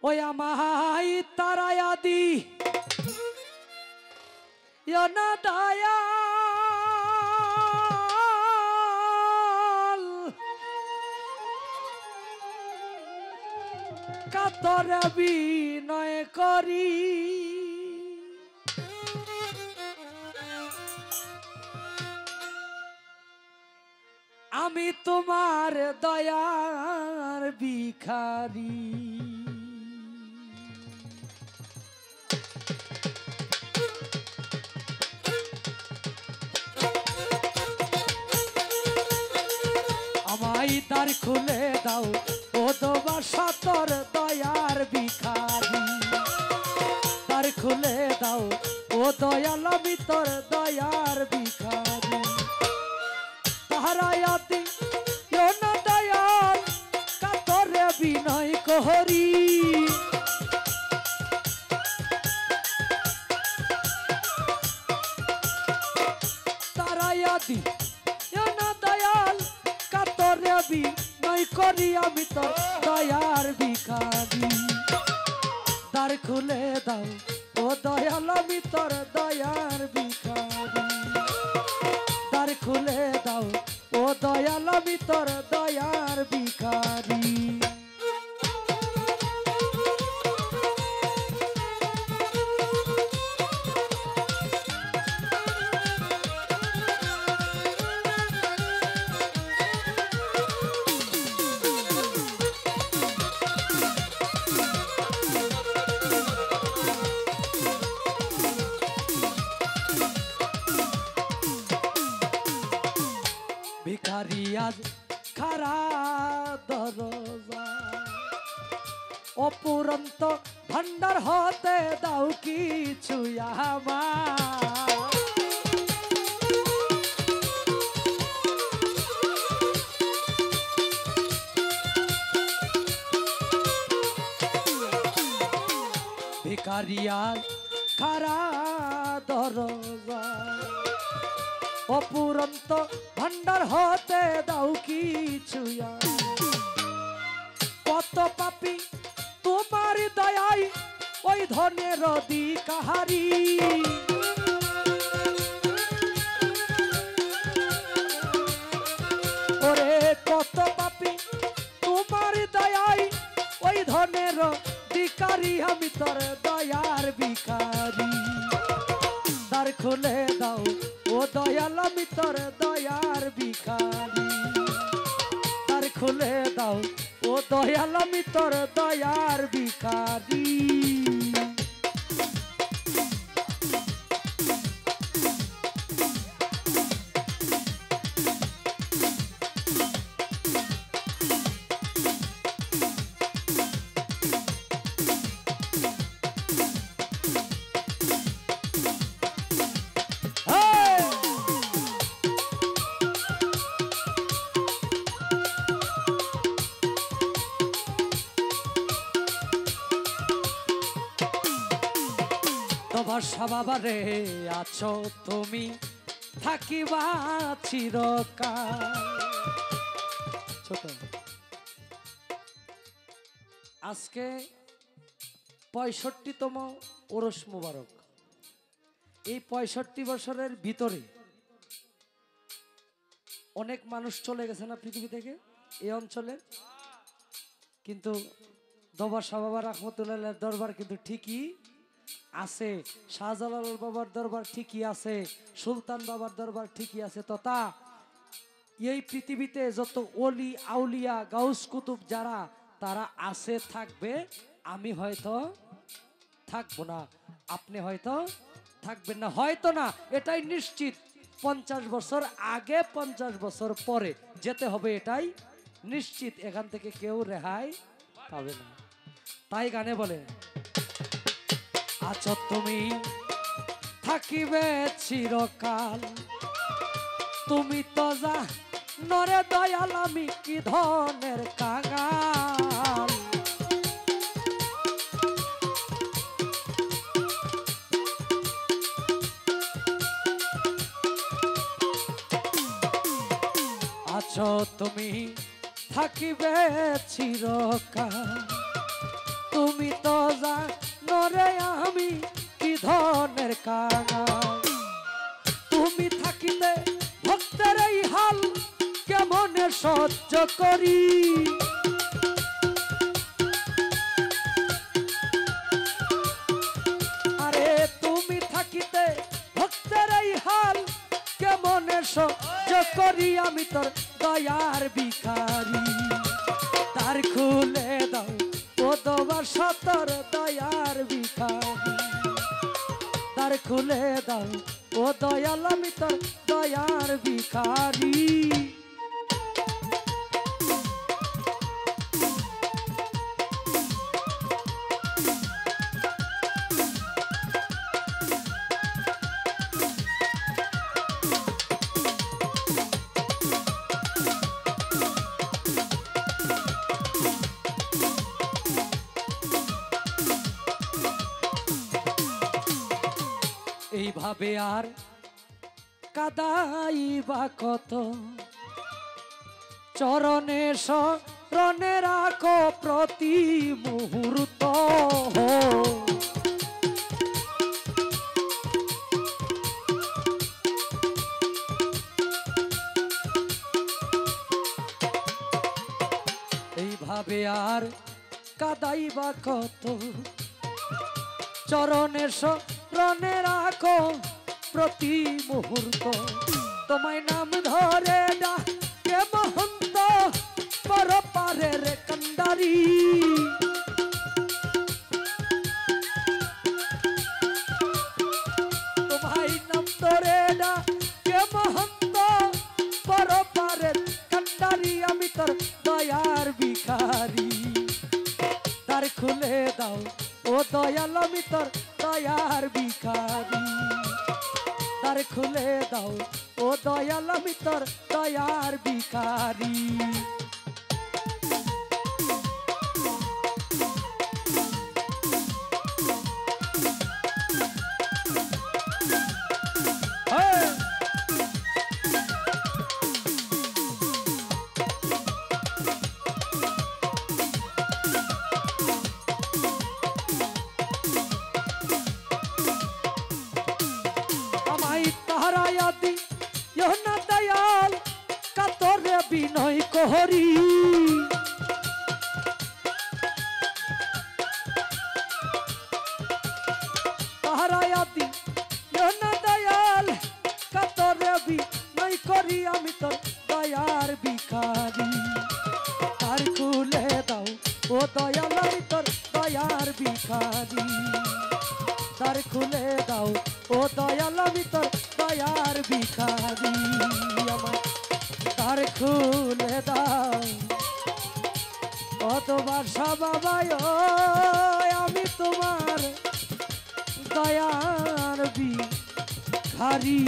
ওই আমায় তারায়া দি না দয়াল কাতরে বিনয় করি আমি তোমার দয়ার ভিখারি আমায় দ্বার খুলে দাও ও দোবাসা তোর দয়ার ভিখারি দ্বার খুলে দাও ও দয়াল আমি তোর দয়ার ভিখারি তাহারায়াতি না দয়াল কাতরে বিনয় করি তারায়াতি না দয়াল কাতরে বিনয় করি আমি তো দয়ার ভিখারি দ্বার খুলে দাও ও দয়াল আমি তোর দয়ার ভিখারি দ্বার খুলে দাও ও দয়াল আমি তোর দয়ার ভিখারি ভিখারি আজ খারা দরজা অপুরন্ত ভান্ডার হতে দাও কিছু আমার ভিখারি আজ খারা দরজা অপুরন্ত ভান্ডার হতে দাও কিছু কত পাপী তোমার দয়ায় ওই ধনের অধিকারী ওরে কত পাপী তোমার দয়ায় ওই ধনের অধিকারী আমি তোর দয়ার ভিখারি দ্বার খুলে দাও ও দয়াল আমি তোর দয়ার ভিখারি দ্বার খুলে দাও ও দয়াল আমি তোর দয়ার ভিখারি দোবাসা বাবা রে আছো তুমি থাকিবা চিরকাল ছোট আজকে 65তম ওরস মুবারক এই 65 বছরের ভিতরে অনেক মানুষ চলে গেছে না পৃথিবী থেকে এই অঞ্চলে কিন্তু দোবাসা বাবা রহমতুল্লাহ দরবার কিন্তু ঠিকই আছে শাহজালাল বাবার দরবার ঠিকই আছে সুলতান বাবার দরবার ঠিকই আছে তথা এই পৃথিবীতে যত ওলি আউলিয়া গাউস কুতুব যারা তারা আছে থাকবে আমি হয়তো থাকবো না আপনি হয়তো থাকবেন না হয়তো না এটাই নিশ্চিত 50 বছর আগে 50 বছর পরে যেতে হবে এটাই নিশ্চিত এখান থেকে কেউ রেহাই পাবে না তাই গানে বলে আছো তুমি থাকিবে চিরকাল তুমি তো যা নরে দয়াল আমি কি ধনের কাঙাল আছো তুমি থাকিবে চিরকাল তুমি তো জানো রে আমি কি ধনের কাঙাল। তুমি থাকিলে ভক্তের এই হাল কেমনে সহ্য করি। আরে তুমি থাকিতে ভক্তের এই হাল কেমনে সহ্য করি। আমি তোর দয়ার ভিখারি, তার খুলে দাও ও দোবার সতর দয়ার ভিখারি, তার খুলে দাও ও দয়াল আমি তোর দয়ার ভিখারি। এইভাবে আর কাদাইবা কত, চরণে শরণে রাখো প্রতি মুহূর্ত। এইভাবে আর কাদাইবা কত, চরণে শরণে রাখো প্রতি মুহূর্ত। তোমায় নাম ধরে ডাকে মহন্ত পর পারের কান্ডারি। তোমায় নাম ধরে ডাকে মহন্ত পর পারের কান্ডারি। আমি তোর দয়ার ভিখারি, তার খুলে দাও ও দয়াল আমি তোর দয়ার ভিখারি, তার খুলে দাও ও দয়াল আমি তোর দয়ার ভিখারি। না দয়াল কাতরে বিনয় কোহরি। তাহারায়াতি না দয়াল কাতরে বিনয় করি। আমি তোর দয়ার ভিখারি, তার খুলে দাও ও দয়াল আমি তোর দয়ার ভিখারি, তার খুলে দাও ও দয়াল আমি তোর দয়ার ভিখারি। আমার তার খুলে দাও ও তোমার সবাই, আমি তোমার দয়ার ভিখারি।